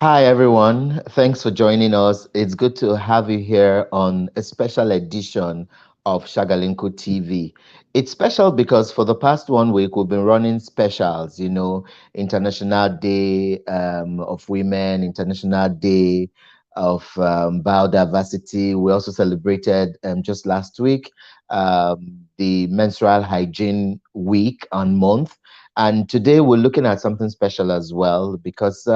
Hi, everyone. Thanks for joining us. It's good to have you here on a special edition of Shagalinku TV. It's special because for the past 1 week, we've been running specials, International Day of Women, International Day of Biodiversity. We also celebrated just last week the Menstrual Hygiene Week and month. And today we're looking at something special as well because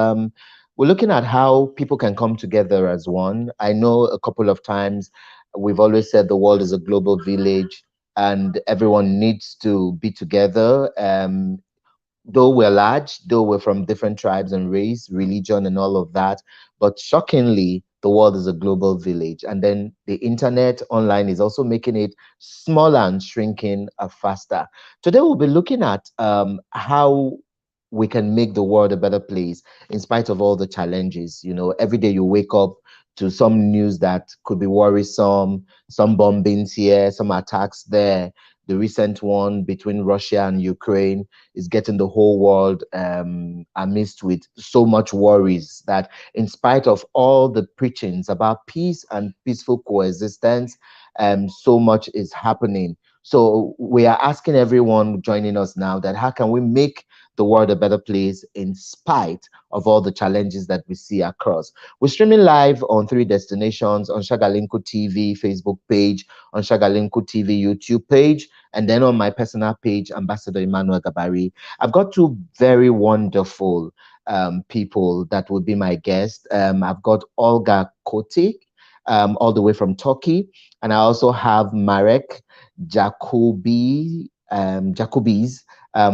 we're looking at how people can come together as one. I know a couple of times we've always said the world is a global village and everyone needs to be together. Though we're large, though we're from different tribes and race, religion, and all of that, but shockingly, the world is a global village. And then the internet online is also making it smaller and shrinking faster. Today, we'll be looking at how we can make the world a better place in spite of all the challenges. Every day you wake up to some news that could be worrisome, some bombings here, some attacks there. The recent one between Russia and Ukraine is getting the whole world amidst with so much worries that in spite of all the preachings about peace and peaceful coexistence, so much is happening. So we are asking everyone joining us now that how can we make the world a better place in spite of all the challenges that we see across. We're streaming live on 3 destinations on Shagalinku TV Facebook page, on Shagalinku TV YouTube page, and then on my personal page, Ambassador Emmanuel Gabari. I've got two very wonderful people that will be my guest. I've got Olga Kotik, all the way from Turkey, and I also have Marek Jakubis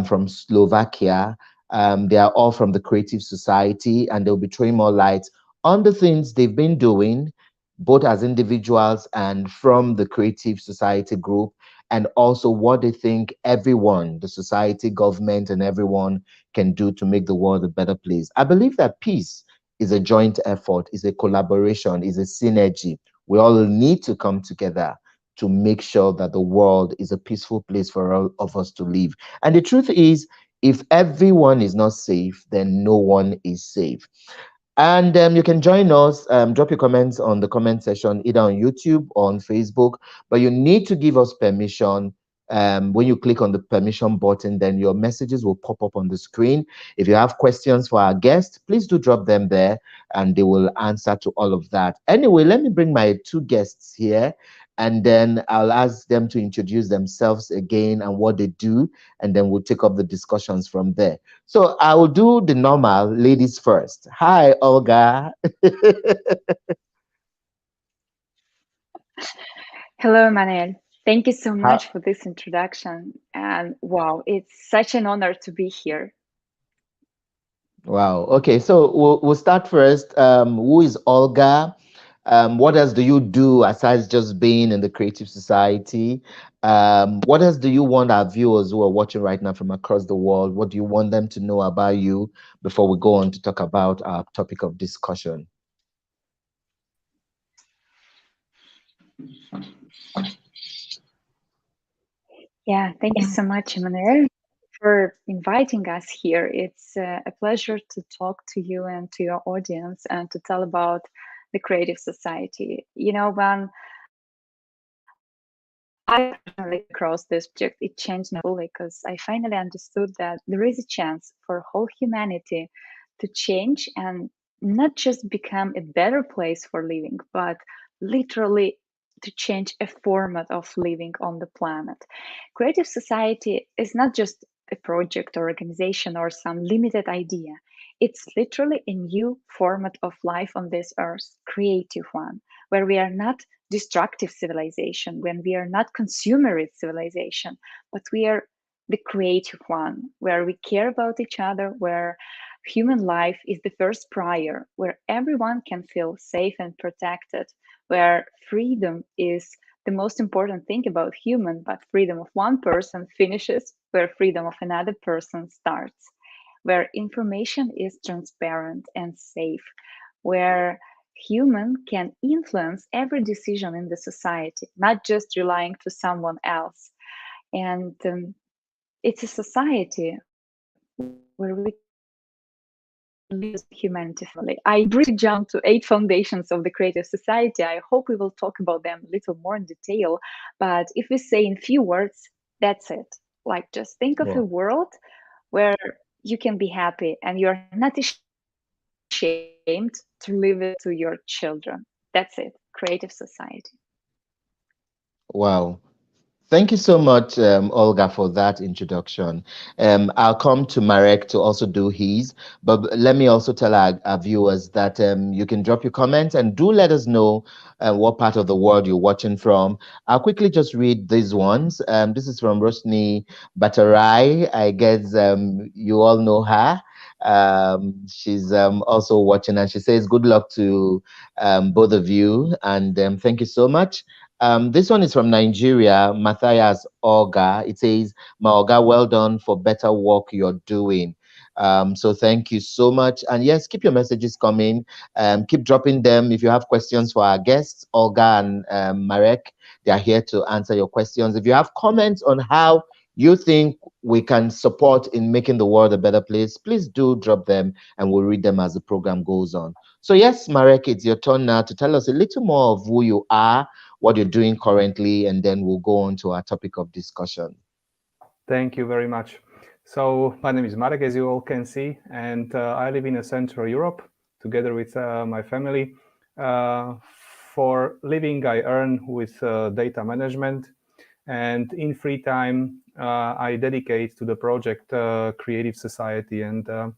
from Slovakia. They are all from the Creative Society, and they'll be throwing more light on the things they've been doing, both as individuals and from the Creative Society group, and also what they think everyone, the society, government, and everyone can do to make the world a better place. I believe that peace is a joint effort, is a collaboration, is a synergy. We all need to come together to make sure that the world is a peaceful place for all of us to live. And the truth is, if everyone is not safe, then no one is safe. And you can join us, drop your comments on the comment section, either on YouTube or on Facebook. But you need to give us permission. When you click on the permission button, then your messages will pop up on the screen. If you have questions for our guests, please do drop them there and they will answer to all of that. Anyway, let me bring my two guests here and then I'll ask them to introduce themselves again and what they do, and then we'll take up the discussions from there. So I will do the normal ladies first. Hi, Olga. Hello, Manuel. Thank you so How, much for this introduction. And wow, it's such an honor to be here. wow. Okay, so we'll start first. Who is Olga? What else do you do aside just being in the Creative Society? What else do you want our viewers who are watching right now from across the world? What do you want them to know about you before we go on to talk about our topic of discussion? Yeah, thank you so much, Manuel, for inviting us here. It's a pleasure to talk to you and to your audience and to tell about the Creative Society. When I across this project, it changed me fully because I finally understood that there is a chance for whole humanity to change and not just become a better place for living, but literally to change a format of living on the planet. Creative Society is not just a project or organization or some limited idea. It's literally a new format of life on this earth, creative one, where we are not destructive civilization, when we are not consumerist civilization, but we are the creative one, where we care about each other, where human life is the first prior, where everyone can feel safe and protected, where freedom is the most important thing about human, but freedom of one person finishes where freedom of another person starts, where information is transparent and safe, where human can influence every decision in the society, not just relying to someone else. And it's a society where we can live in peace leaders of the humanity family. I briefly jumped to 8 foundations of the Creative Society. I hope we will talk about them a little more in detail. But if we say in few words, that's it. Like, just think of a Wow. world where you can be happy and you're not ashamed to leave it to your children. That's it. Creative Society. Wow. Thank you so much, Olga, for that introduction. I'll come to Marek to also do his, but let me also tell our viewers that you can drop your comments and do let us know what part of the world you're watching from. I'll quickly just read these ones. This is from Rosni Batarai. I guess you all know her. She's also watching, and she says, "Good luck to both of you, and thank you so much." This one is from Nigeria, Matthias Olga. It says, "My Olga, well done for better work you're doing." So thank you so much. And yes, keep your messages coming. Keep dropping them. If you have questions for our guests, Olga and Marek, they are here to answer your questions. If you have comments on how you think we can support in making the world a better place, please do drop them and we'll read them as the program goes on. So yes, Marek, it's your turn now to tell us a little more of who you are, what you're doing currently, and then we'll go on to our topic of discussion. Thank you very much. So my name is Marek, as you all can see, and I live in Central Europe together with my family. Uh, for living, I earn with data management, and in free time, I dedicate to the project Creative Society. And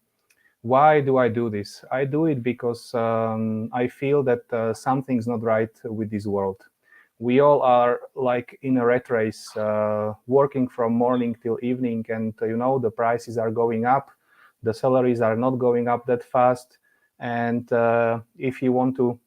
why do I do this? I do it because I feel that something's not right with this world. We all are like in a rat race, working from morning till evening, and the prices are going up, the salaries are not going up that fast, and if you want to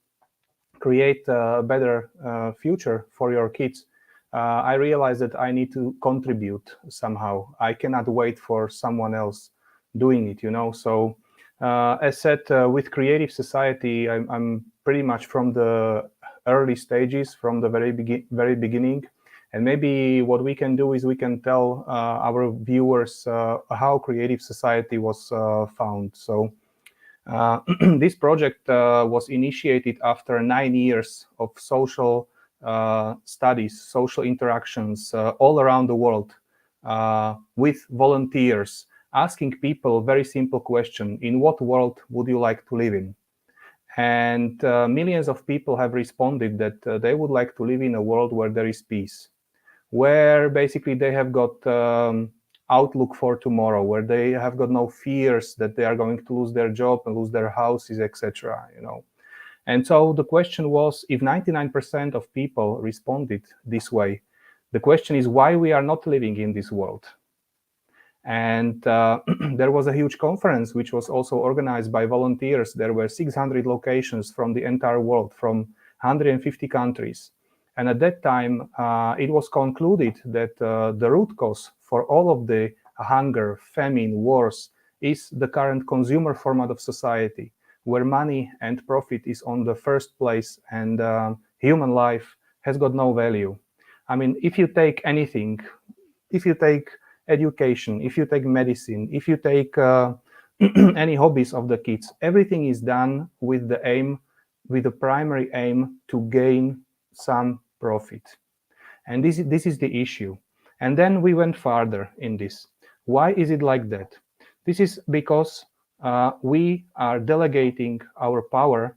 create a better future for your kids, I realized that I need to contribute somehow. I cannot wait for someone else doing it. So, as said, with Creative Society, I'm pretty much from the early stages, from the very beginning. And maybe what we can do is we can tell our viewers how Creative Society was found. So, this project was initiated after 9 years of social studies, social interactions all around the world with volunteers, asking people a very simple question: in what world would you like to live in? And millions of people have responded that they would like to live in a world where there is peace, where basically they have got outlook for tomorrow, where they have got no fears that they are going to lose their job and lose their houses, etc. And so the question was, if 99% of people responded this way, the question is why we are not living in this world. And there was a huge conference which was also organized by volunteers. There were 600 locations from the entire world, from 150 countries. And at that time, it was concluded that the root cause for all of the hunger, famine, wars is the current consumer format of society, where money and profit is on the first place, and human life has got no value. I mean, if you take anything, if you take education, if you take medicine, if you take any hobbies of the kids, everything is done with the aim, with the primary aim to gain some profit. And this is the issue. And then we went farther in this. Why is it like that? This is because we are delegating our power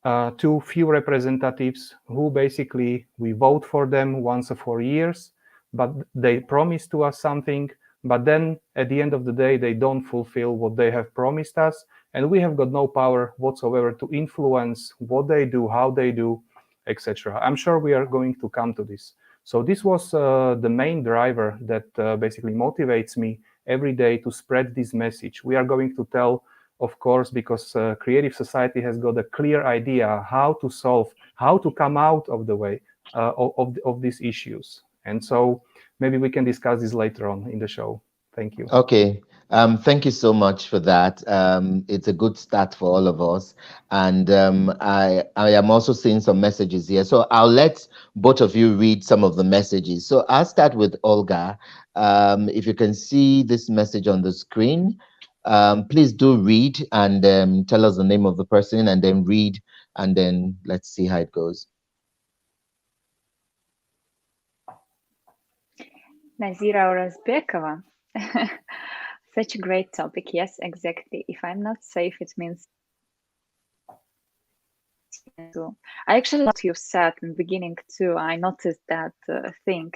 to few representatives who basically we vote for them once a 4 years, but they promise to us something, but then at the end of the day, they don't fulfill what they have promised us. And we have got no power whatsoever to influence what they do, how they do, etc. I'm sure we are going to come to this. So this was the main driver that basically motivates me every day to spread this message. We are going to tell, of course, because Creative Society has got a clear idea how to solve, how to come out of the way of these issues. And so maybe we can discuss this later on in the show. Thank you. Okay. Thank you so much for that. It's a good start for all of us. And I am also seeing some messages here. So I'll let both of you read some of the messages. So I'll start with Olga. If you can see this message on the screen. Please do read and tell us the name of the person, and then read, and then let's see how it goes. Nazira Orazbekova. Such a great topic. Yes, exactly. If I'm not safe, it means to. I actually love what you said in the beginning too. I noticed that thing.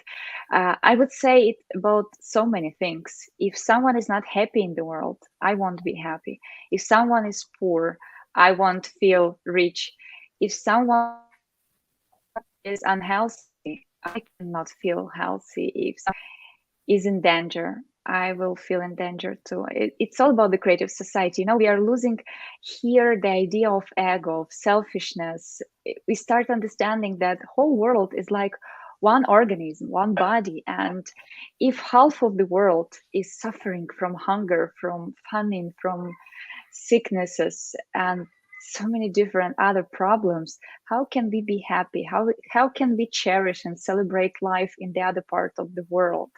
I would say it about so many things. If someone is not happy in the world, I won't be happy. If someone is poor, I won't feel rich. If someone is unhealthy, I cannot feel healthy. If is in danger, I will feel in danger too. It's all about the creative society. We are losing here the idea of ego, of selfishness. We start understanding that whole world is like one organism, one body. And if half of the world is suffering from hunger, from famine, from sicknesses, and so many different other problems, how can we be happy? How can we cherish and celebrate life in the other part of the world?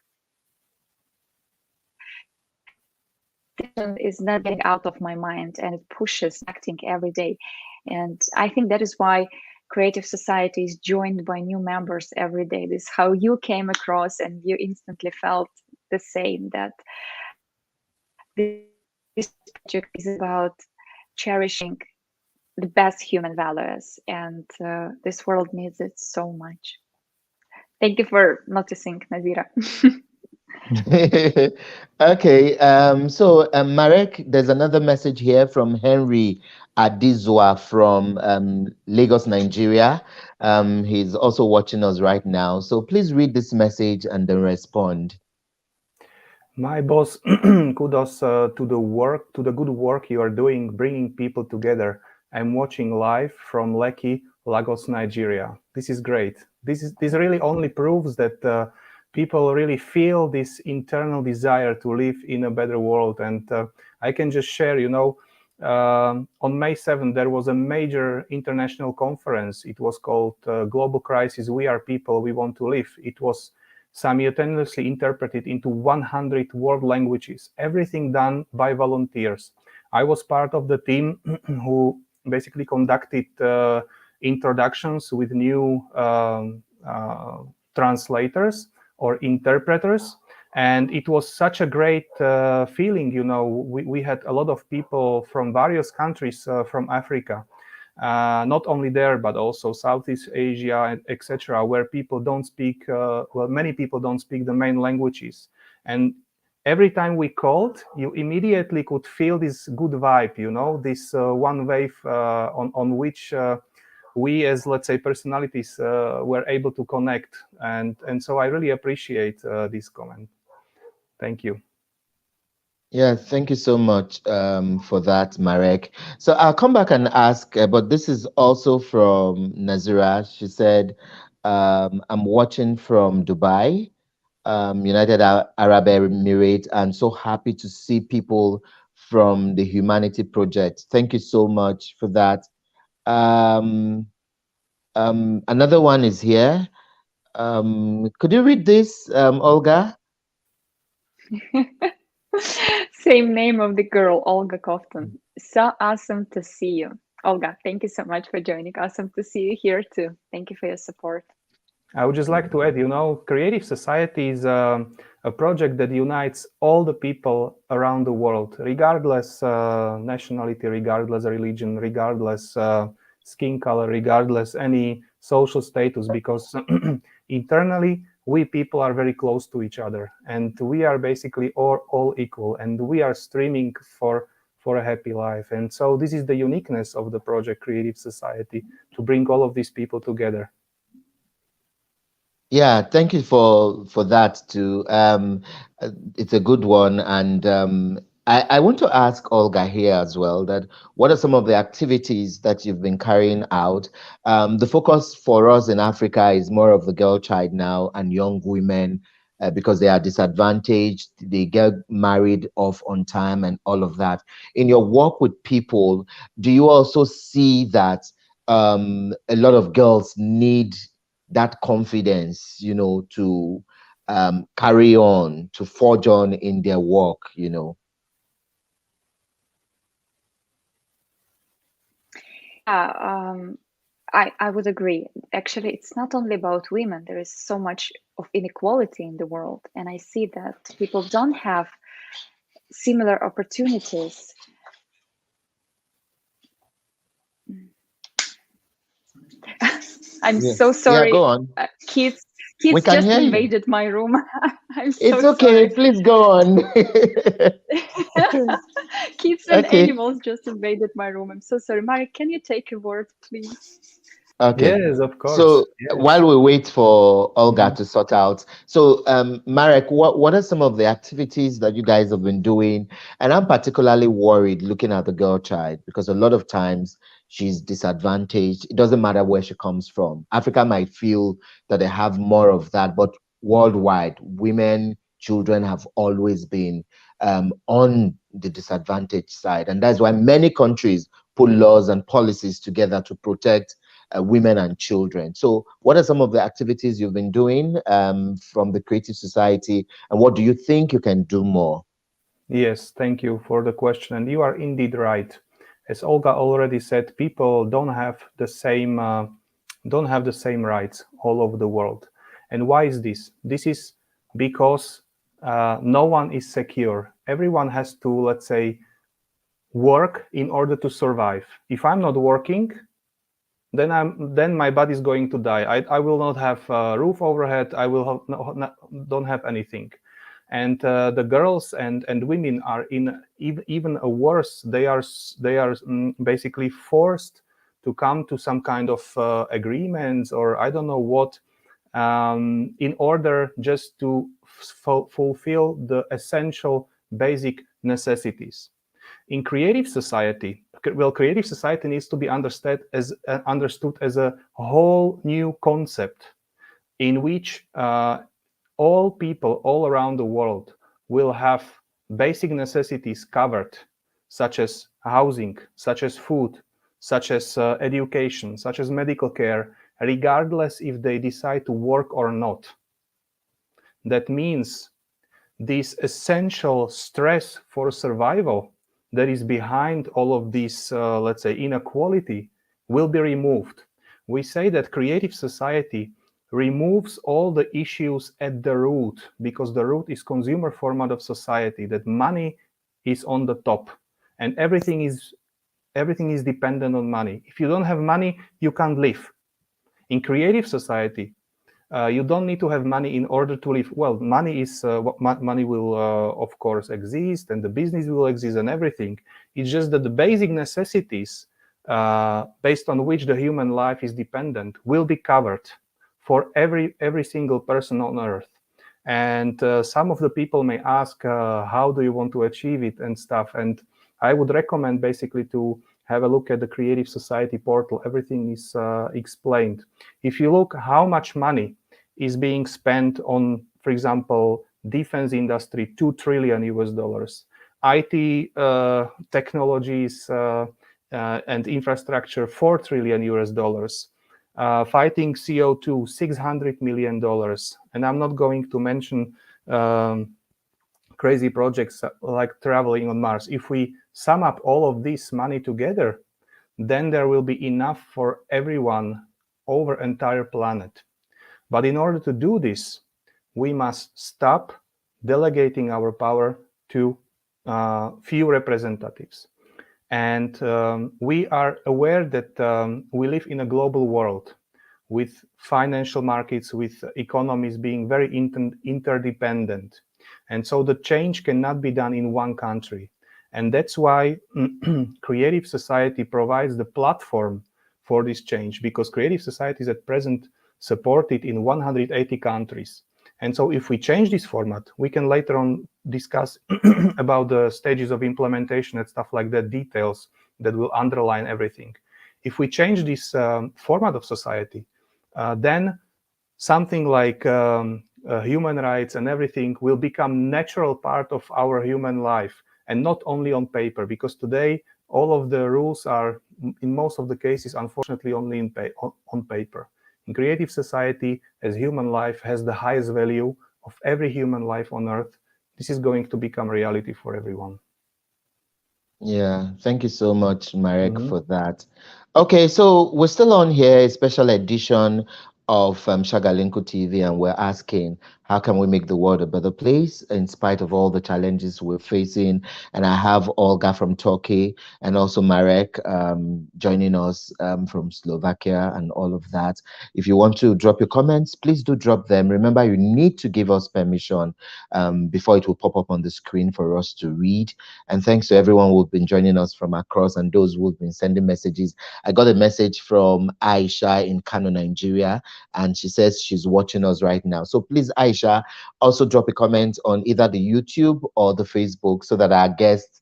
Is not getting out of my mind, and it pushes acting every day. And I think that is why creative society is joined by new members every day. This is how you came across, and you instantly felt the same, that this project is about cherishing the best human values, and this world needs it so much. Thank you for noticing, Nazira. Okay, so Marek, there's another message here from Henry Adizwa from Lagos, Nigeria. He's also watching us right now. So please read this message and then respond. My boss, kudos to the good work you are doing, bringing people together. I'm watching live from Lekki, Lagos, Nigeria. This is great. This really only proves that people really feel this internal desire to live in a better world. And I can just share, on May 7th, there was a major international conference. It was called Global Crisis, We Are People, We Want to Live. It was simultaneously interpreted into 100 world languages, everything done by volunteers. I was part of the team who basically conducted introductions with new translators or interpreters. And it was such a great feeling. We had a lot of people from various countries from Africa. Not only there, but also Southeast Asia, etc., where people don't speak, many people don't speak the main languages. And every time we called, you immediately could feel this good vibe, this one wave on which we as, let's say, personalities were able to connect. And so I really appreciate this comment. Thank you. Yeah, thank you so much for that, Marek. So I'll come back and ask, but this is also from Nazira. She said, I'm watching from Dubai, United Arab Emirates. I'm so happy to see people from the Humanity Project. Thank you so much for that. Um, another one is here. Could you read this, Olga? Same name of the girl, Olga Kotik. So awesome to see you. Olga, thank you so much for joining. Awesome to see you here too. Thank you for your support. I would just like to add, Creative Society is a project that unites all the people around the world, regardless nationality, regardless religion, regardless skin color, regardless any social status, because internally we people are very close to each other, and we are basically all equal, and we are streaming for a happy life. And so this is the uniqueness of the project Creative Society, to bring all of these people together. Yeah, thank you for that too. It's a good one, and I want to ask Olga here as well that what are some of the activities that you've been carrying out? The focus for us in Africa is more of the girl child now and young women because they are disadvantaged, they get married off on time and all of that. In your work with people, do you also see that a lot of girls need that confidence, to carry on, to forge on in their work? Yeah, I would agree. Actually, it's not only about women. There is so much of inequality in the world, and I see that people don't have similar opportunities. I'm Yeah. so Yeah, go sorry. on. Kids, We kids can just hear you. invaded my room. I'm It's so okay. sorry. Please go on. Kids and Okay. animals just invaded my room. I'm so sorry. Marek, can you take a word, please? Okay. Yes, of course. So Yes. while we wait for Olga Mhm. to sort out, so Marek, what are some of the activities that you guys have been doing? And I'm particularly worried looking at the girl child because a lot of times she's disadvantaged. It doesn't matter where she comes from. Africa might feel that they have more of that, but worldwide, women, children have always been on the disadvantaged side, and that's why many countries put laws and policies together to protect women and children. So, what are some of the activities you've been doing from the Creative Society, and what do you think you can do more? Yes, thank you for the question. And you are indeed right. As Olga already said, people don't have the same rights all over the world. And why is this? This is because no one is secure. Everyone has to, let's say, work in order to survive. If I'm not working, then my body is going to die. I will not have a roof overhead. I will have don't have anything. And the girls and women are in even a worse. They are basically forced to come to some kind of agreements, or I don't know what, in order just to fulfill the essential basic necessities. In creative society, well, creative society needs to be understood as a whole new concept in which all people all around the world will have basic necessities covered, such as housing, such as food, such as education, such as medical care, regardless if they decide to work or not. That means this essential stress for survival that is behind all of this, let's say, inequality will be removed. We say that creative society removes all the issues at the root, because the root is consumer format of society, that money is on the top and everything is dependent on money. If you don't have money, you can't live. In creative society, you don't need to have money in order to live. Well, money is what money will, of course, exist, and the business will exist, and everything. It's just that the basic necessities, based on which the human life is dependent, will be covered for every single person on Earth. And some of the people may ask, how do you want to achieve it and stuff? And I would recommend basically to have a look at the Creative Society portal. Everything is explained. If you look how much money is being spent on, for example, defense industry, 2 trillion US dollars, IT technologies and infrastructure, 4 trillion US dollars, fighting CO2, $600 million. And I'm not going to mention crazy projects like traveling on Mars. If we sum up all of this money together, then there will be enough for everyone over entire planet. But in order to do this, we must stop delegating our power to few representatives. And we are aware that we live in a global world with financial markets, with economies being very interdependent. And so the change cannot be done in one country. And that's why Creative Society provides the platform for this change, because Creative Society is at present supported in 180 countries. And so if we change this format, we can later on discuss about the stages of implementation and stuff like that, details that will underline everything. If we change this format of society, then something like human rights and everything will become natural part of our human life, and not only on paper, because today all of the rules are, in most of the cases, unfortunately, only on paper. In creative society, as human life has the highest value of every human life on earth, this is going to become reality for everyone. Yeah, thank you so much, Marek, Mhm. for that. Okay, so we're still on here, a special edition of Shagalinku TV, and we're asking, how can we make the world a better place in spite of all the challenges we're facing? And I have Olga from Turkey and also Marek joining us from Slovakia and all of that. If you want to drop your comments, please do drop them. Remember, you need to give us permission before it will pop up on the screen for us to read. And thanks to everyone who've been joining us from across and those who've been sending messages. I got a message from Aisha in Kano, Nigeria, and she says she's watching us right now. So please, Aisha, also drop a comment on either the YouTube or the Facebook so that our guests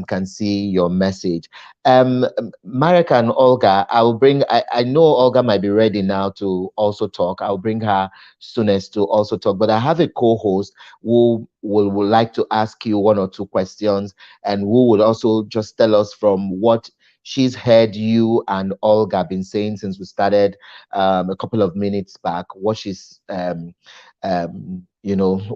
can see your message. Marek and Olga, I know Olga might be ready now to also talk. I'll bring her soonest to also talk, but I have a co-host who will like to ask you one or two questions and who would also just tell us from what she's heard you and Olga been saying since we started a couple of minutes back, what she's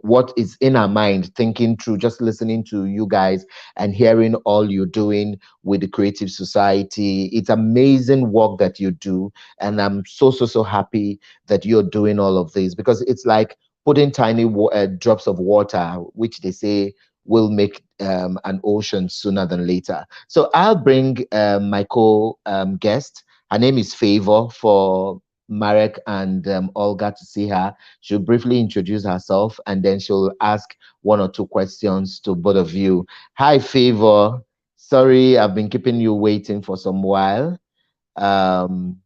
what is in her mind, thinking through, just listening to you guys and hearing all you're doing with the Creative Society. It's amazing work that you do, and I'm so happy that you're doing all of this because it's like putting tiny drops of water, which they say will make an ocean sooner than later. So I'll bring my co-guest. Her name is Favor for Marek and Olga to see her. She'll briefly introduce herself and then she'll ask one or two questions to both of you. Hi, Favor. Sorry, I've been keeping you waiting for some while. Um,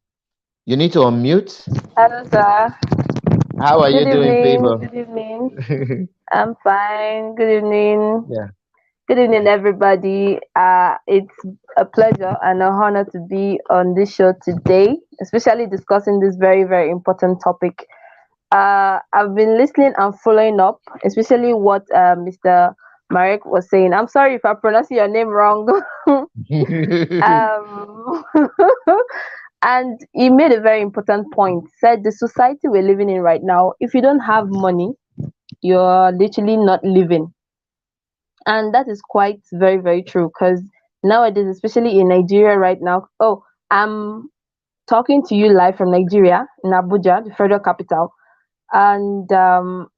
you need to unmute. Hello, sir. How are you Good doing, evening. Favor? Good evening. I'm fine. Good evening. Yeah. Good evening, everybody. It's a pleasure and an honor to be on this show today, especially discussing this very, very important topic. I've been listening and following up, especially what Mr. Marek was saying. I'm sorry if I pronounce your name wrong. um, and he made a very important point. Said the society we're living in right now, if you don't have money, you're literally not living. And that is quite very, very true because nowadays, especially in Nigeria right now, oh, I'm talking to you live from Nigeria in Abuja, the federal capital. And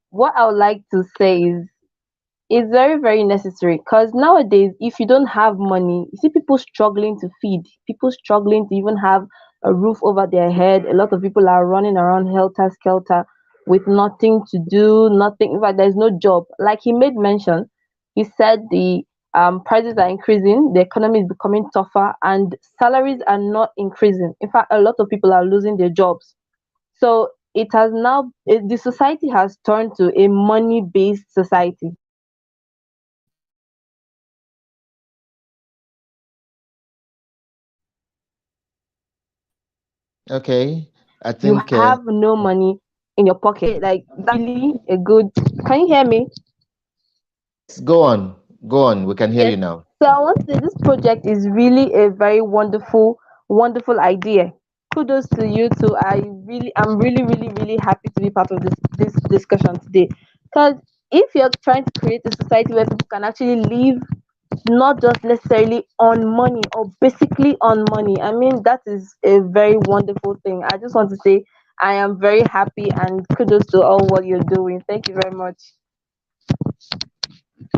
what I would like to say is it's very, very necessary because nowadays, if you don't have money, you see people struggling to feed, people struggling to even have a roof over their head. A lot of people are running around helter skelter with nothing to do, nothing. In fact, there's no job. Like he made mention, he said the prices are increasing, the economy is becoming tougher, and salaries are not increasing. In fact, a lot of people are losing their jobs. So the society has turned to a money based society. Okay. I You think have no money in your pocket. Like that's really a good. Can you hear me? yes, go on. Go on. We can hear Yes. you now. So I want to say this project is really a very wonderful, wonderful idea. Kudos to you too. I'm really happy to be part of this discussion today. Because if you're trying to create a society where people can actually live not just necessarily on money or basically on money. I mean, that is a very wonderful thing. I just want to say I am very happy and kudos to all what you're doing. Thank you very much.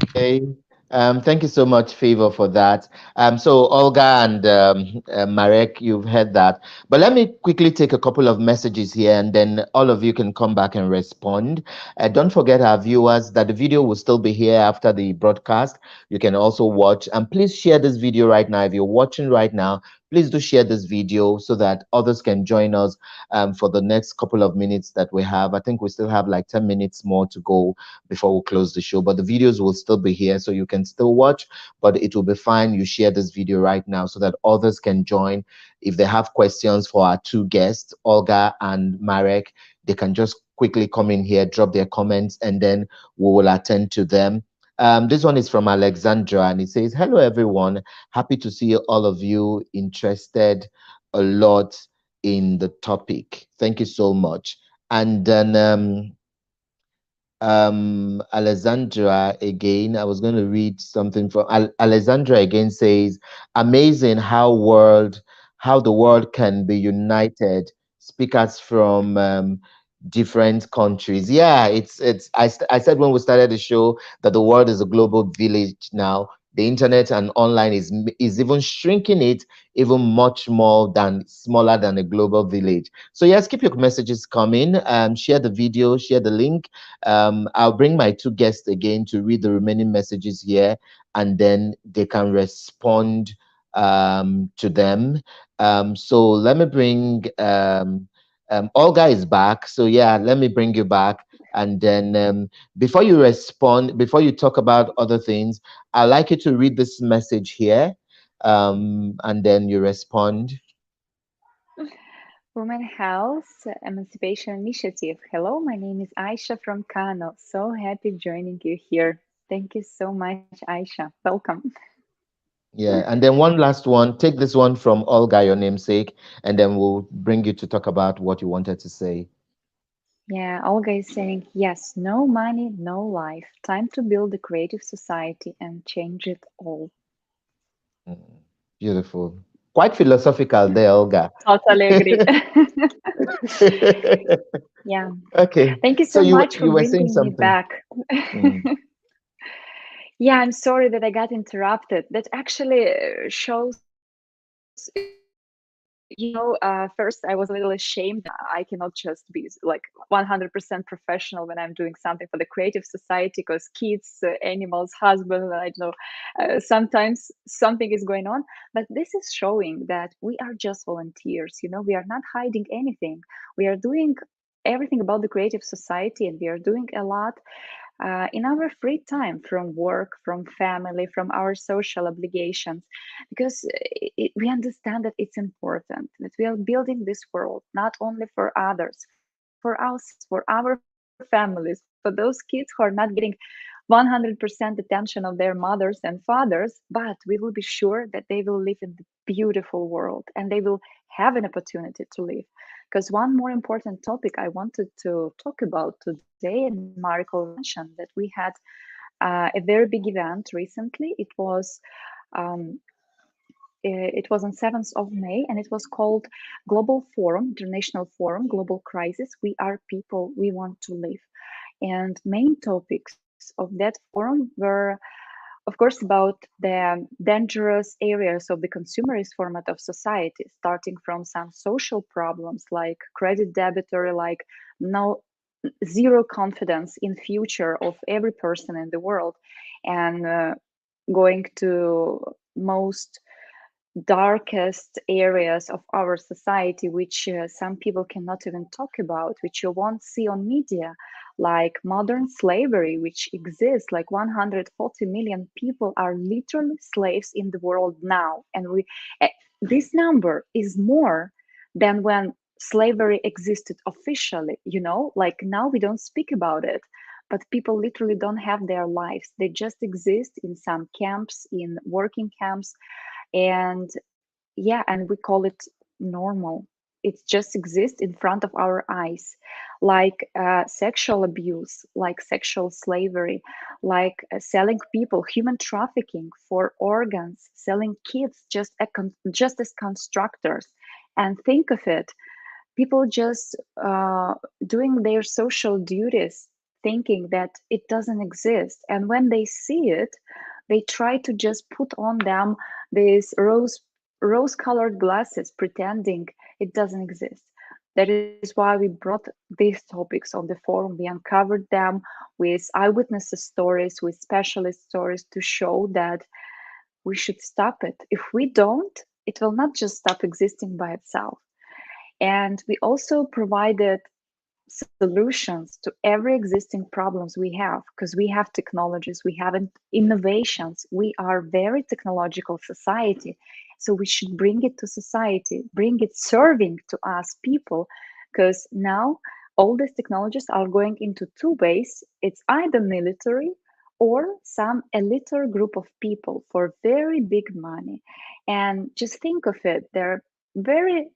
Okay. Thank you so much, Favor, for that. So Olga and Marek, you've heard that. But let me quickly take a couple of messages here, and then all of you can come back and respond. Don't forget, our viewers, that the video will still be here after the broadcast. You can also watch, and please share this video right now. If you're watching right now, please do share this video so that others can join us for the next couple of minutes that we have. I think we still have like 10 minutes more to go before we close the show, but the videos will still be here so you can still watch, but it will be fine. You share this video right now so that others can join. If they have questions for our two guests, Olga and Marek, they can just quickly come in here, drop their comments, and then we will attend to them. This one is from Alexandra, and it says, hello, everyone. Happy to see all of you interested a lot in the topic. Thank you so much. And then Alessandra again. I was going to read something from Alessandra again says, amazing how the world can be united. Speakers from different countries. Yeah, I said when we started the show that the world is a global village now. The internet and online is even shrinking it even much more than smaller than a global village. So yes, keep your messages coming. Share the video, share the link. I'll bring my two guests again to read the remaining messages here, and then they can respond to them. So let me bring Olga is back. So yeah, let me bring you back. And then before you respond, before you talk about other things, I'd like you to read this message here, and then you respond. Women Health Emancipation Initiative. Hello, my name is Aisha from Kano. So happy joining you here. Thank you so much, Aisha. Welcome. Yeah, and then one last one. Take this one from Olga, your namesake, and then we'll bring you to talk about what you wanted to say. Yeah, Olga is saying, yes, no money, no life. Time to build a creative society and change it all. Mm, beautiful. Quite philosophical there, Olga. Totally agree. Yeah. Okay, Thank you so so much for you were saying bringing me something. back. Mm, Yeah, I'm sorry that I got interrupted. That actually shows, first I was a little ashamed that I cannot just be like 100% professional when I'm doing something for the creative society because kids, animals, husband, I don't know, sometimes something is going on. But this is showing that we are just volunteers, we are not hiding anything. We are doing everything about the creative society and we are doing a lot in our free time from work, from family, from our social obligations, because we understand that it's important that we are building this world not only for others, for ourselves, for our families, for those kids who are not getting 100% attention of their mothers and fathers, but we will be sure that they will live in the beautiful world and they will have an opportunity to live. Because one more important topic I wanted to talk about today, and Mark already mentioned that we had a very big event recently. Um, it was on 7th of May, and it was called Global Forum, International Forum, Global Crisis. We are people, we want to live. And main topics of that forum were, of course, about the dangerous areas of the consumerist format of society, starting from some social problems like credit debitory, like no zero confidence in future of every person in the world, and going to most darkest areas of our society, which some people cannot even talk about, which you won't see on media, like modern slavery, which exists. Like 140 million people are literally slaves in the world now, and eh, this number is more than when slavery existed officially. Like now we don't speak about it. But people literally don't have their lives. They just exist in some camps, in working camps, and yeah, and we call it normal. It just exists in front of our eyes, like sexual abuse, like sexual slavery, like selling people, human trafficking for organs, selling kids just as constructors. And think of it, people just doing their social duties, thinking that it doesn't exist, and when they see it, they try to just put on them these rose colored glasses, pretending it doesn't exist. That is why we brought these topics on the forum. We uncovered them with eyewitnesses stories, with specialist stories, to show that we should stop it. If we don't, it will not just stop existing by itself. And we also provided solutions to every existing problems we have, because we have technologies, we have innovations, we are very technological society. So we should bring it to society, bring it serving to us people, because now all these technologies are going into two ways. It's either military or some elite group of people for very big money. And just think of it, they're very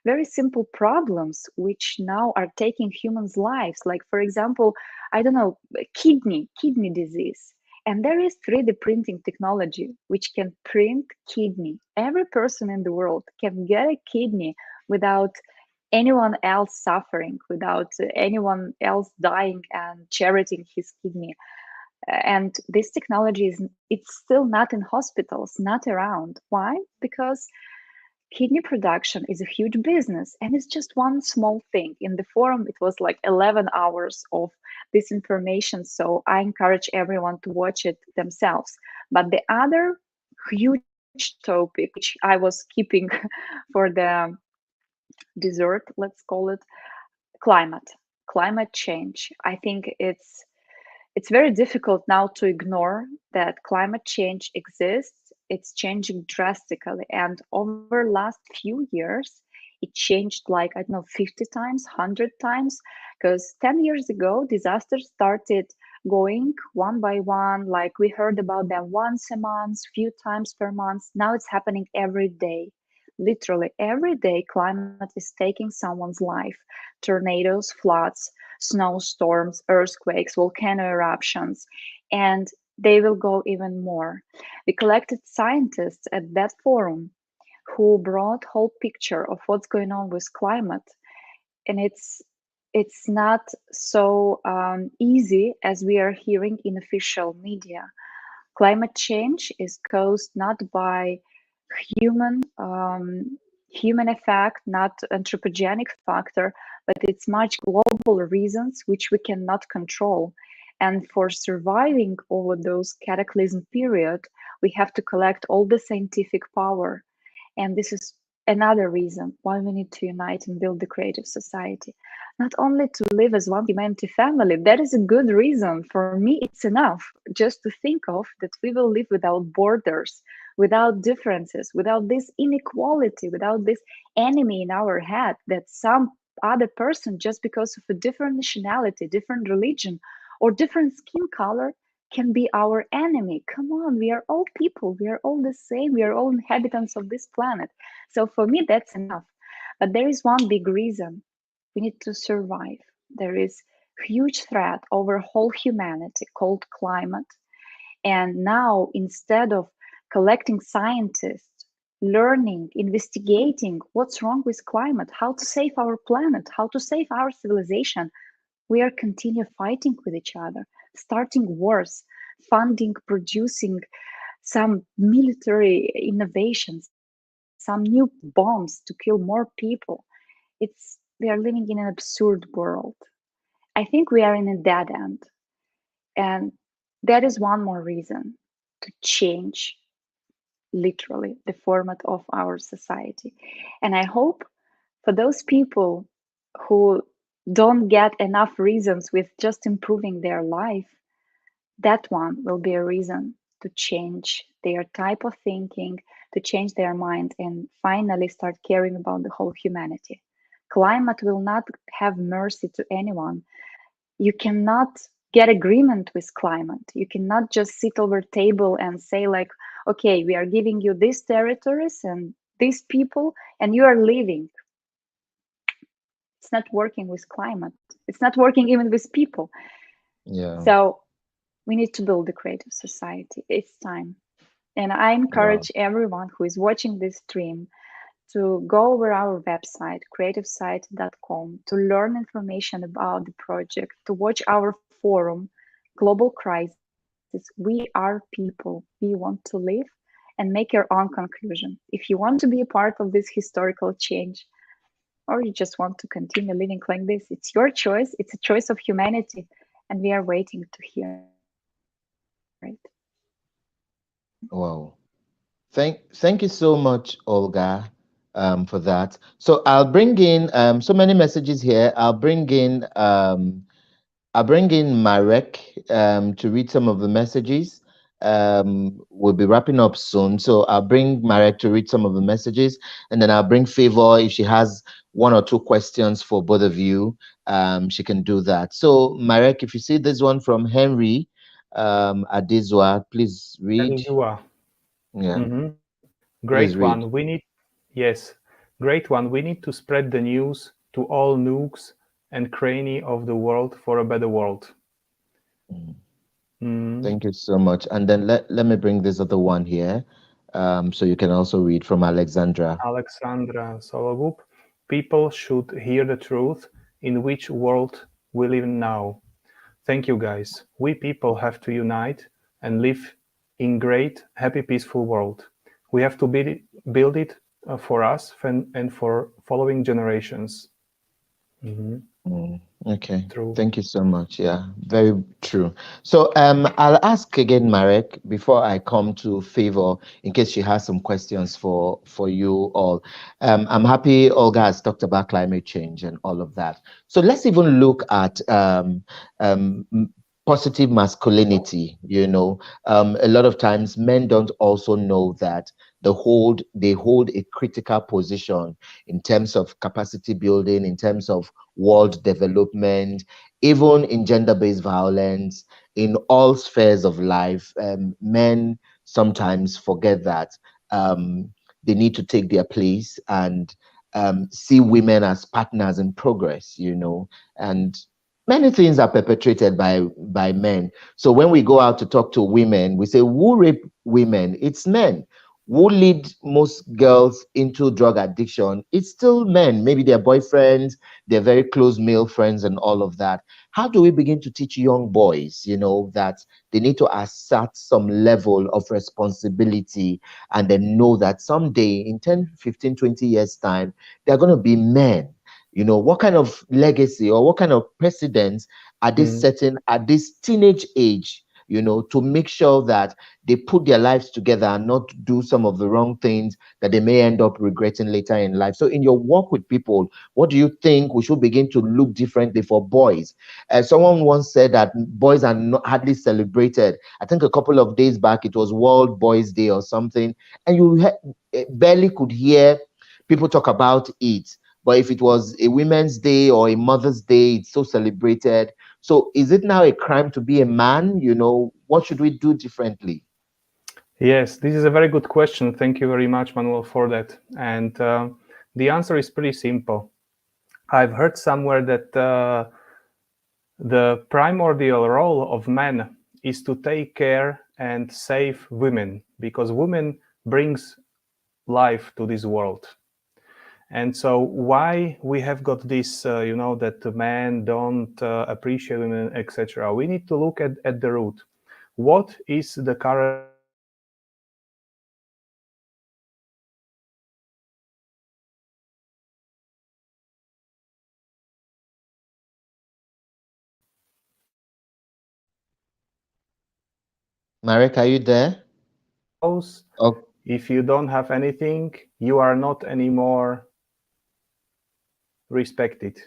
very simple problems which now are taking humans lives, like for example, I don't know, kidney disease. And there is 3D printing technology which can print kidney. Every person in the world can get a kidney without anyone else suffering, without anyone else dying and charioting his kidney. And this technology is it's still not in hospitals, not around. Why? Because kidney production is a huge business and it's just one small thing. In the forum, it was like 11 hours of this information. So I encourage everyone to watch it themselves. But the other huge topic, which I was keeping for the dessert, let's call it, climate. Climate change. I think it's very difficult now to ignore that climate change exists. It's changing drastically. And over last few years, it changed like, I don't know, 50 times, 100 times. Because 10 years ago, disasters started going one by one. Like we heard about them once a month, few times per month. Now it's happening every day. Literally every day, climate is taking someone's life. Tornadoes, floods, snowstorms, earthquakes, volcano eruptions, and they will go even more. We collected scientists at that forum who brought whole picture of what's going on with climate, and it's not so easy as we are hearing in official media. Climate change is caused not by human human effect, not anthropogenic factor, but it's much global reasons which we cannot control. And for surviving over those cataclysm period, we have to collect all the scientific power. And this is another reason why we need to unite and build the creative society. Not only to live as one humanity family, that is a good reason. For me, it's enough just to think of that we will live without borders, without differences, without this inequality, without this enemy in our head that some other person, just because of a different nationality, different religion, or different skin color, can be our enemy. Come on, we are all people, we are all the same, we are all inhabitants of this planet. So for me, that's enough. But there is one big reason we need to survive. There is huge threat over whole humanity called climate. And now, instead of collecting scientists, learning, investigating what's wrong with climate, how to save our planet, how to save our civilization, we are continue fighting with each other, starting wars, funding, producing some military innovations, some new bombs to kill more people. We are living in an absurd world. I think we are in a dead end. And that is one more reason to change literally the format of our society. And I hope for those people who don't get enough reasons with just improving their life, that one will be a reason to change their type of thinking, to change their mind, and finally start caring about the whole humanity. Climate will not have mercy to anyone. You cannot get agreement with climate. You cannot just sit over table and say like, okay, we are giving you these territories and these people and you are leaving. It's not working with climate. It's not working even with people. Yeah. So we need to build a creative society. It's time. And I Wow. encourage everyone who is watching this stream to go over our website, creativesite.com, to learn information about the project, to watch our forum, Global Crisis. We are people. We want to live and make your own conclusion. If you want to be a part of this historical change, or you just want to continue living like this, it's your choice. It's a choice of humanity, and we are waiting to hear it. Wow. Thank you so much, Olga, for that. So I'll bring in so many messages here. I'll bring in Marek to read some of the messages. We'll be wrapping up soon, so I'll bring Marek to read some of the messages, and then I'll bring Favor if she has one or two questions for both of you. She can do that. So Marek, if you see this one from Henry Adizwa, please read. Elizua. Yeah, Great please one. read. Yes, great one. We need to spread the news to all nooks and cranny of the world for a better world. Mm. Mm. Thank you so much. And then let me bring this other one here, so you can also read from Alexandra. Alexandra Sologub, people should hear the truth in which world we live in now. Thank you guys. We people have to unite and live in great, happy, peaceful world. We have to build it for us and for following generations. Mhm. Mm, okay. True. Thank you so much. Yeah, very true. So I'll ask again, Marek, before I come to Favor, in case she has some questions for you all. I'm happy Olga has talked about climate change and all of that. So let's even look at positive masculinity. A lot of times men don't also know that they hold a critical position in terms of capacity building, in terms of world development, even in gender-based violence, in all spheres of life. Men sometimes forget that they need to take their place and see women as partners in progress, and many things are perpetrated by men. So when we go out to talk to women, we say, who rape women? It's men. Who lead most girls into drug addiction? It's still men, maybe their boyfriends, their very close male friends, and all of that. How do we begin to teach young boys, that they need to assert some level of responsibility and then know that someday in 10, 15, 20 years' time, they're going to be men? What kind of legacy or what kind of precedents are they Mm. setting at this teenage age, to make sure that they put their lives together and not do some of the wrong things that they may end up regretting later in life. So in your work with people, what do you think we should begin to look differently for boys? Someone once said that boys are not hardly celebrated. I think a couple of days back, it was World Boys Day or something, and you barely could hear people talk about it. But if it was a Women's Day or a Mother's Day, it's so celebrated. So is it now a crime to be a man? What should we do differently? Yes, this is a very good question. Thank you very much, Manuel, for that. And the answer is pretty simple. I've heard somewhere that the primordial role of men is to take care and save women, because women brings life to this world. And so why we have got this, that men don't appreciate women, etc. We need to look at the root. What is the current situation in the world? Marek, are you there? House, Oh, if you don't have anything, you are not anymore respected.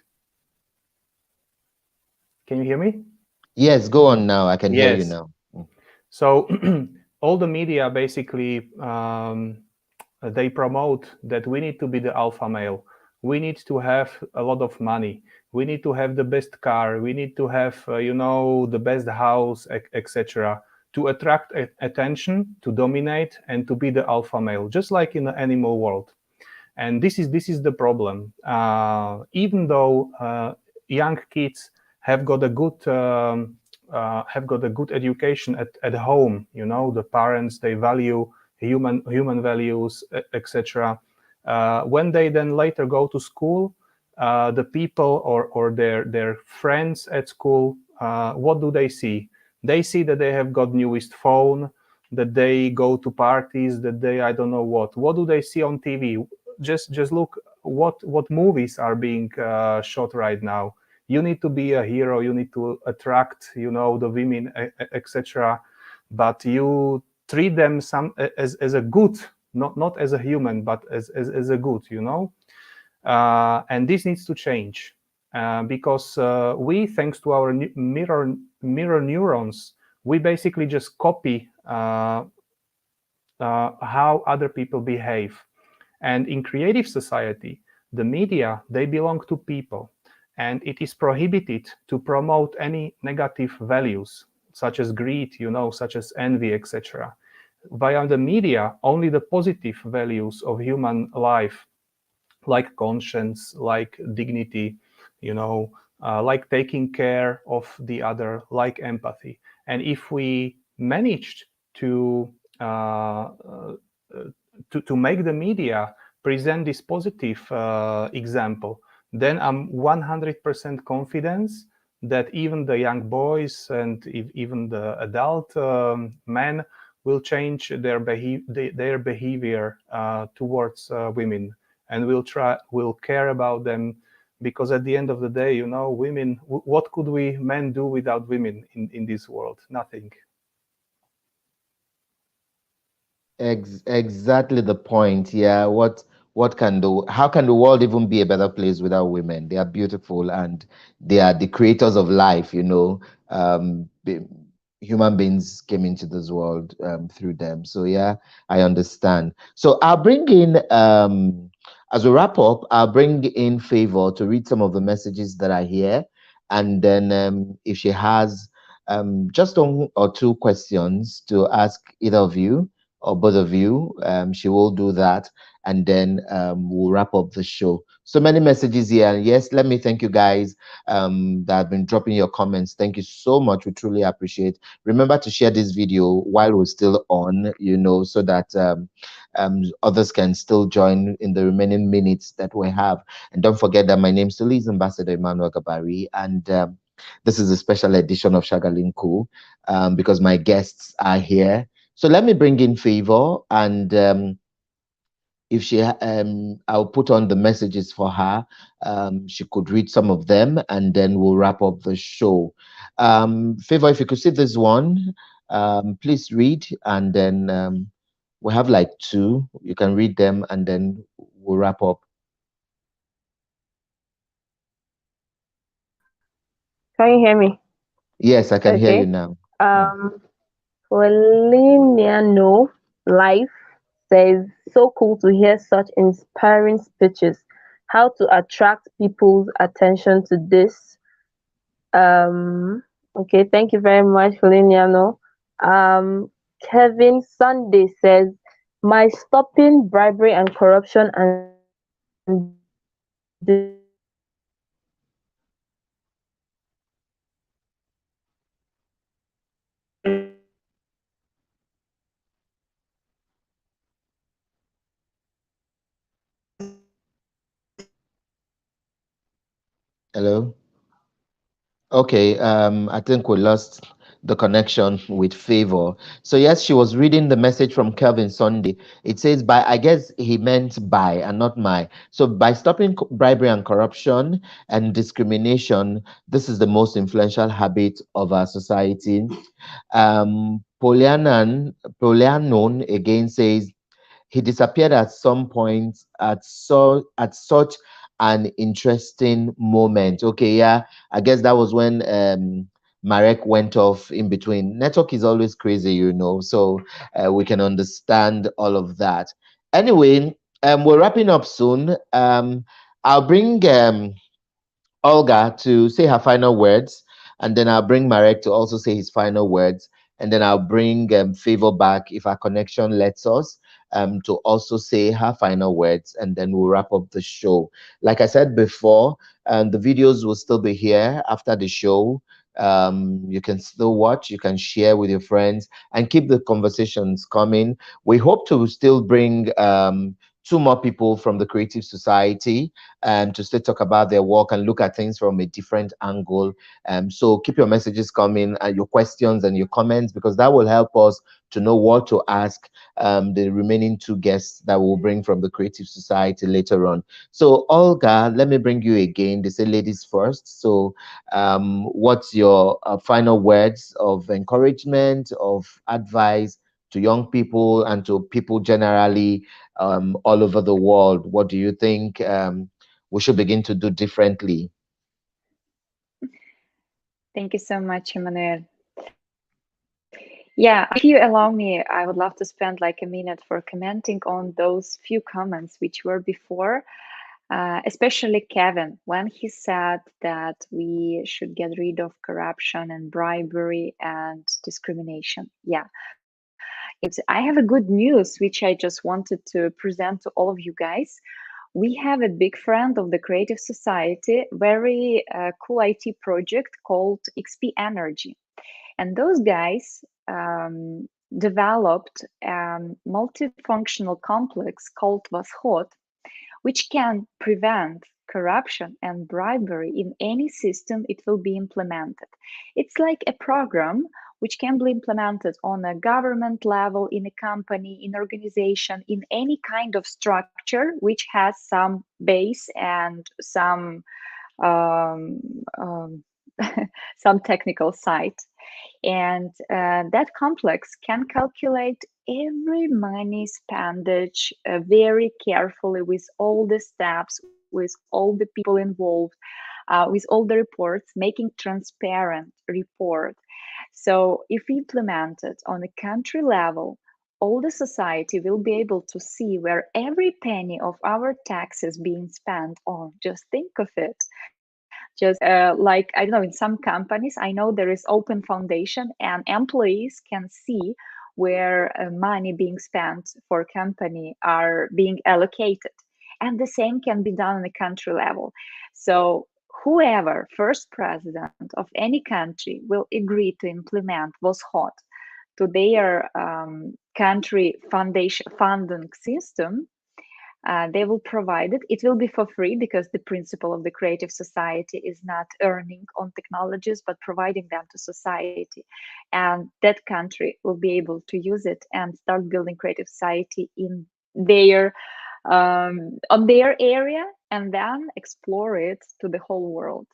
Can you hear me? yes, go on now. I can hear you Yes. now. So all the media basically they promote that we need to be the alpha male. We need to have a lot of money. We need to have the best car. We need to have the best house, etc. To attract attention, to dominate, and to be the alpha male, just like in the animal world. And this is the problem. Even though young kids have got a good education at home, the parents, they value human values, etc. When they then later go to school, the people or their friends at school, what do they see? They see that they have got newest phone, that they go to parties, that they, I don't know what do they see on TV? Just look what movies are being shot right now. You need to be a hero, you need to attract the women, etc. But you treat them as a good, not as a human, but as a good, and this needs to change, because we, thanks to our mirror neurons, we basically just copy how other people behave. And in creative society, the media, they belong to people, and it is prohibited to promote any negative values, such as greed, such as envy, etc. Via the media, only the positive values of human life, like conscience, like dignity, you know, like taking care of the other, like empathy. And if we managed to uh, uh, to make the media present this positive example, then I'm 100% confident that even the young boys and even the adult men will change their behavior towards women, and will care about them, because at the end of the day, women, what could we men do without women in this world? Nothing. Exactly the point. Yeah. What can the how can the world even be a better place without women? They are beautiful and they are the creators of life, you know. Human beings came into this world through them. So yeah, I understand. So I'll bring in as we wrap up, I'll bring in Favor to read some of the messages that are here. And then if she has just one or two questions to ask either of you or both of you. She will do that, and then we'll wrap up the show. So many messages here. And yes, let me thank you guys that have been dropping your comments. Thank you so much. We truly appreciate. Remember to share this video while we're still on, you know, so that others can still join in the remaining minutes that we have. And don't forget that my name still is Ambassador Emmanuel Gabari, and this is a special edition of Shagalinku because my guests are here. So let me bring in Favor, and if I'll put on the messages for her. She could read some of them, and then we'll wrap up the show. Favor, if you could see this one, please read, and then we have like two. You can read them, and then we'll wrap up. Can you hear me? Yes, I can hear you Okay. now. Yeah. Um, Poliniano Life says, so cool to hear such inspiring speeches. How to attract people's attention to this. Um, okay, thank you very much, Poliniano. Um, Kevin Sunday says, my stopping bribery and corruption and discrimination Hello. Okay, I think we lost the connection with Favor. So yes, she was reading the message from Kelvin Sunday. It says by, I guess he meant by and not my. So by stopping bribery and corruption and discrimination, this is the most influential habit of our society. Polianon again says he disappeared at some point at such an interesting moment. Okay, yeah, I guess that was when Marek went off in between. Network is always crazy, you know, so we can understand all of that. Anyway, we're wrapping up soon. I'll bring Olga to say her final words, and then I'll bring Marek to also say his final words, and then I'll bring Favor back if our connection lets us to also say her final words, and then we'll wrap up the show. Like I said before, the videos will still be here after the show. You can still watch, you can share with your friends, and keep the conversations coming. We hope to still bring two more people from the Creative Society to still talk about their work and look at things from a different angle. So keep your messages coming and your questions and your comments, because that will help us to know what to ask the remaining two guests that we'll bring from the Creative Society later on. So Olga, let me bring you again. They say ladies first. So what's your final words of encouragement, of advice to young people and to people generally all over the world? What do you think we should begin to do differently? Thank you so much, Emmanuel. Yeah, if you allow me, I would love to spend like a minute for commenting on those few comments which were before, especially Kevin, when he said that we should get rid of corruption and bribery and discrimination. Yeah, I have a good news which I just wanted to present to all of you guys. We have a big friend of the Creative Society, very cool IT project called XP Energy. And those guys developed a multifunctional complex called Vashod, which can prevent corruption and bribery in any system it will be implemented. It's like a program which can be implemented on a government level, in a company, in organization, in any kind of structure which has some base and um, um, some technical side. And that complex can calculate every money spendage very carefully with all the steps, with all the people involved, with all the reports, making transparent report. So if we implement it on a country level, all the society will be able to see where every penny of our taxes being spent on. Just think of it. Just like, I don't know, in some companies, I know there is open foundation and employees can see where money being spent for company are being allocated. And the same can be done on a country level. So whoever first president of any country will agree to implement was hot to their country foundation funding system, they will provide it. It will be for free because the principle of the Creative Society is not earning on technologies, but providing them to society. And that country will be able to use it and start building Creative Society in their on their area, and then explore it to the whole world.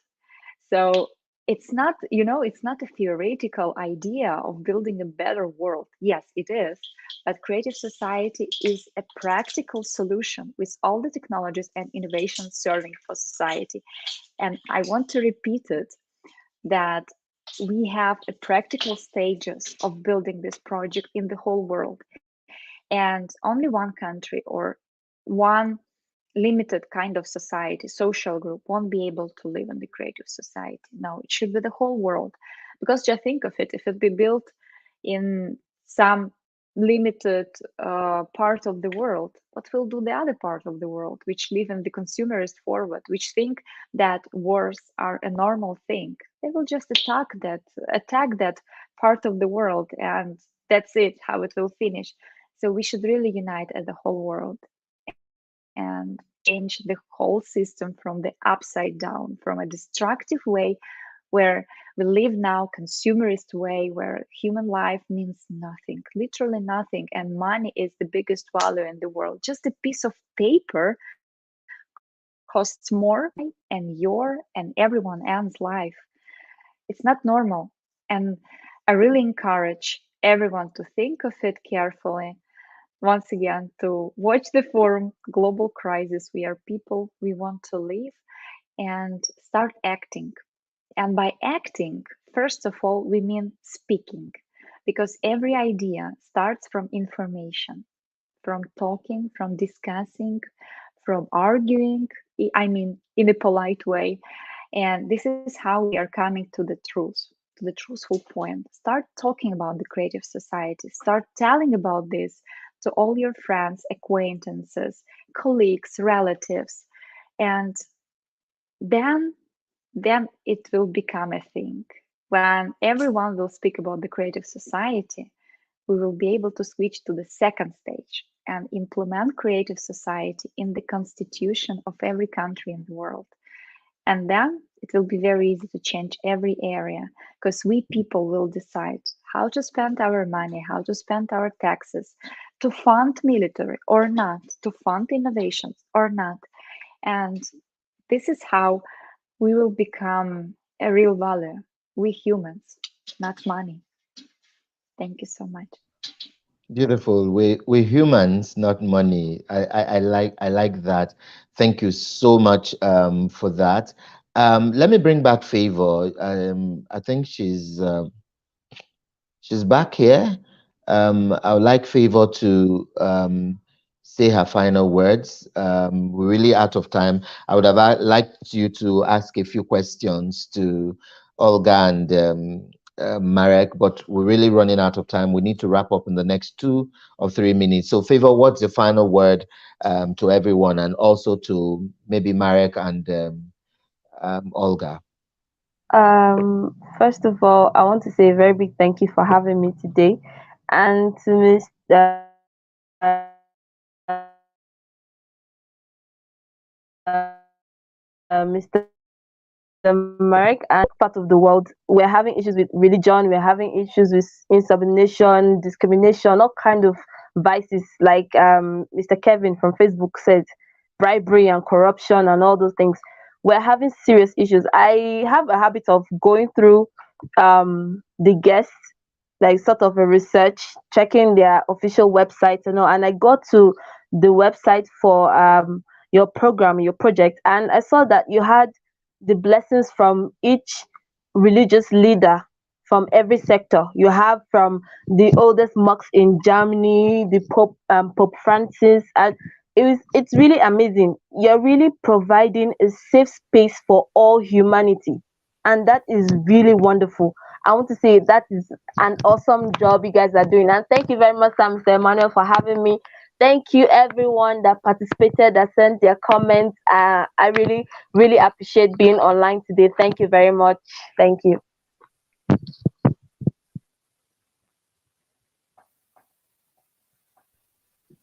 So it's not, it's not a theoretical idea of building a better world. Yes, it is, but Creative Society is a practical solution with all the technologies and innovations serving for society. And I want to repeat it, that we have a practical stages of building this project in the whole world. And only one country or one limited kind of society, social group, won't be able to live in the Creative Society. No, it should be the whole world. Because just think of it, if it be built in some limited part of the world, what will do the other part of the world, which live in the consumerist forward, which think that wars are a normal thing? They will just attack that part of the world, and that's it, how it will finish. So we should really unite as the whole world and change the whole system from the upside down, from a destructive way where we live now, consumerist way, where human life means nothing, literally nothing, and money is the biggest value in the world. Just a piece of paper costs more and your and everyone else's life. It's not normal. And I really encourage everyone to think of it carefully, once again, to watch the forum Global Crisis. We are people, we want to live, and start acting. And by acting, first of all, we mean speaking, because every idea starts from information, from talking, from discussing, from arguing, I mean, in a polite way. And this is how we are coming to the truthful point. Start talking about the Creative Society, start telling about this to all your friends, acquaintances, colleagues, relatives, and then it will become a thing. When everyone will speak about the Creative Society, we will be able to switch to the second stage and implement Creative Society in the constitution of every country in the world. And then it will be very easy to change every area, because we people will decide how to spend our money, how to spend our taxes, to fund military or not, to fund innovations or not. And this is how we will become a real value. We humans, not money. Thank you so much. Beautiful. We humans, not money. I like that. Thank you so much for that. Let me bring back Favor. I think she's back here. I would like Favor to say her final words. We're really out of time. I would have liked you to ask a few questions to Olga and Marek, but we're really running out of time. We need to wrap up in the next 2 or 3 minutes. So, Favor, what's the final word to everyone, and also to maybe Marek and Olga? First of all, I want to say a very big thank you for having me today, and to Mr. Marek, and part of the world, we're having issues with religion, we're having issues with insubordination, discrimination, all kind of vices, like Mr. Kevin from Facebook said, bribery and corruption and all those things. We're having serious issues. I have a habit of going through the guests, like sort of a research, checking their official website, and I got to the website for your program, your project, and I saw that you had the blessings from each religious leader from every sector. You have from the oldest monks in Germany, the Pope Francis, and it's really amazing. You're really providing a safe space for all humanity, and that is really wonderful. I want to say that is an awesome job you guys are doing, and thank you very much, Sam, Mr. Emmanuel, for having me. Thank you, everyone that participated, that sent their comments. I really appreciate being online today. Thank you very much. Thank you.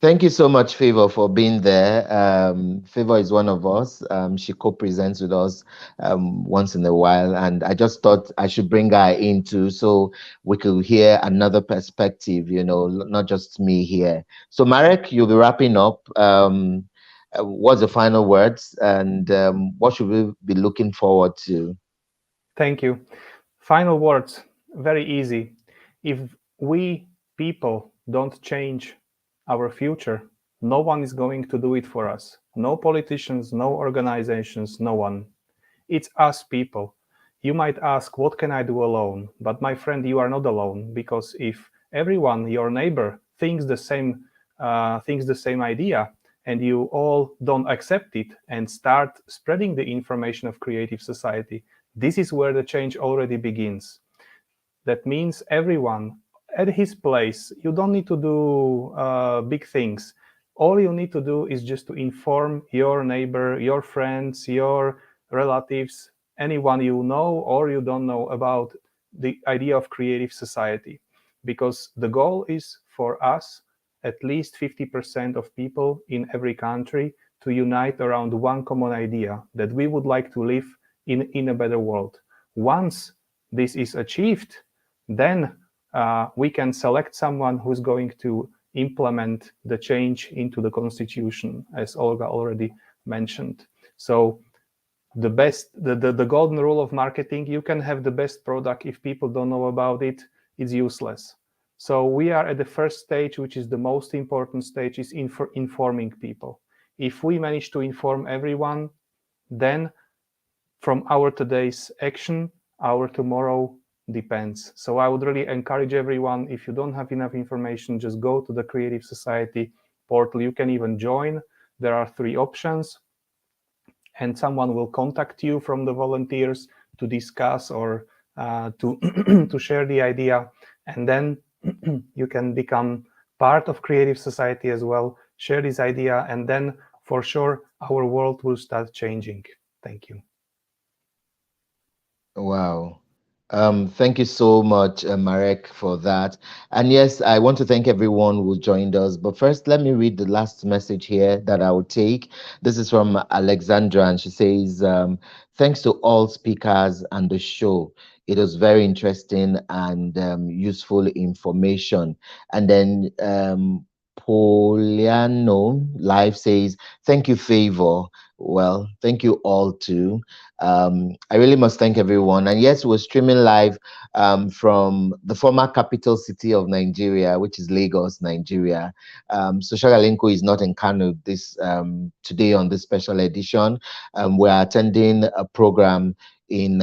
Thank you so much, Favor, for being there. Favor is one of us. She co-presents with us once in a while, and I just thought I should bring her in too, so we could hear another perspective. Not just me here. So, Marek, you'll be wrapping up. What's the final words, and what should we be looking forward to? Thank you. Final words, very easy. If we people don't change our future, no one is going to do it for us. No politicians, no organizations, no one. It's us people. You might ask, what can I do alone? But my friend, you are not alone, because if everyone, your neighbor, thinks the same idea, and you all don't accept it and start spreading the information of creative society, this is where the change already begins. That means everyone at his place, you don't need to do big things. All you need to do is just to inform your neighbor, your friends, your relatives, anyone you know or you don't know about the idea of creative society. Because the goal is for us, at least 50% of people in every country, to unite around one common idea, that we would like to live in a better world. Once this is achieved, then we can select someone who's going to implement the change into the constitution, as Olga already mentioned. So the golden rule of marketing, you can have the best product. If people don't know about it, it's useless. So we are at the first stage, which is the most important stage, is informing people. If we manage to inform everyone, then from our today's action, our tomorrow depends. So I would really encourage everyone, if you don't have enough information, just go to the Creative Society portal. You can even join. There are 3 options, and someone will contact you from the volunteers to discuss or to to share the idea, and then you can become part of Creative Society as well, share this idea, and then for sure our world will start changing. Thank you. Wow. Thank you so much, Marek, for that. And yes, I want to thank everyone who joined us. But first, let me read the last message here that I will take. This is from Alexandra, and she says, thanks to all speakers and the show. It was very interesting and useful information. And then Poliano Live says, thank you, Favor. Well, thank you all too. I really must thank everyone. And yes, we're streaming live from the former capital city of Nigeria, which is Lagos, Nigeria. So Shagalinko is not in Kano this today on this special edition. We're attending a program in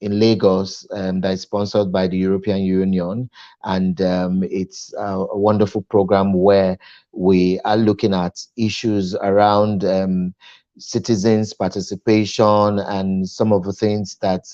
Lagos that is sponsored by the European Union, and it's a wonderful program where we are looking at issues around citizens' participation and some of the things that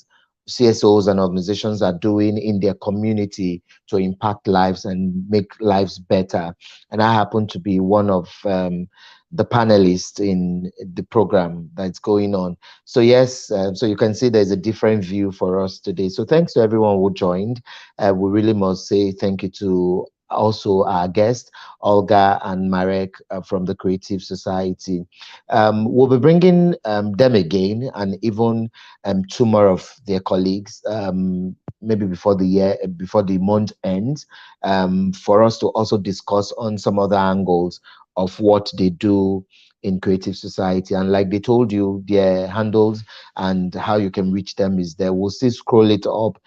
CSOs and organizations are doing in their community to impact lives and make lives better. And I happen to be one of the panelists in the program that's going on. So yes, so you can see there's a different view for us today. So thanks to everyone who joined. We really must say thank you to also our guests, Olga and Marek from the Creative Society. We'll be bringing them again, and even two more of their colleagues, maybe before the month ends, for us to also discuss on some other angles of what they do in Creative Society. And like they told you, their handles and how you can reach them is there. We'll still scroll it up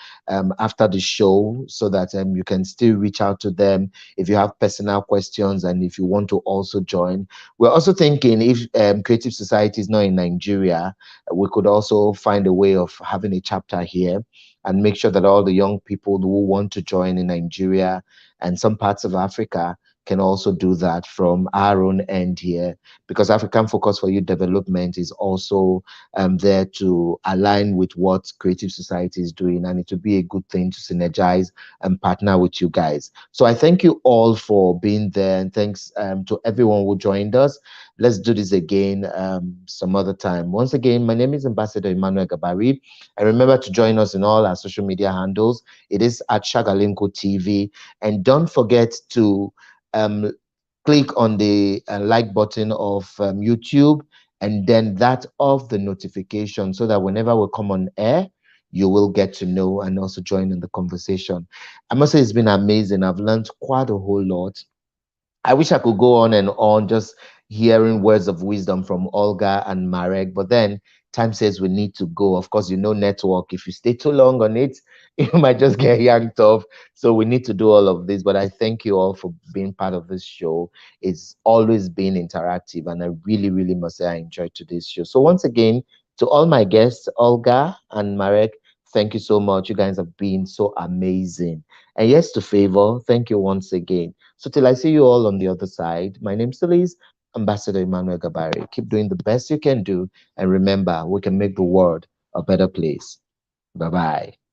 after the show so that you can still reach out to them if you have personal questions and if you want to also join. We're also thinking if Creative Society is not in Nigeria, we could also find a way of having a chapter here and make sure that all the young people who want to join in Nigeria and some parts of Africa can also do that from our own end here, because African Focus for Youth Development is also there to align with what Creative Society is doing, and it would be a good thing to synergize and partner with you guys. So I thank you all for being there, and thanks to everyone who joined us. Let's do this again some other time. Once again, my name is Ambassador Emmanuel Gabari. And remember to join us in all our social media handles. It is at Shagalinko TV. And don't forget to um, click on the like button of YouTube, and then that of the notification, so that whenever we come on air, you will get to know and also join in the conversation. I must say it's been amazing. I've learned quite a whole lot. I wish I could go on and on just hearing words of wisdom from Olga and Marek, but then time says we need to go. Of course, you know, network, if you stay too long on it, you might just get yanked off. So we need to do all of this. But I thank you all for being part of this show. It's always been interactive, and I really, really must say I enjoyed today's show. So once again, to all my guests, Olga and Marek, thank you so much. You guys have been so amazing. And yes, to Favor, thank you once again. So till I see you all on the other side, my name still is Ambassador Emmanuel Gabari. Keep doing the best you can do. And remember, we can make the world a better place. Bye bye.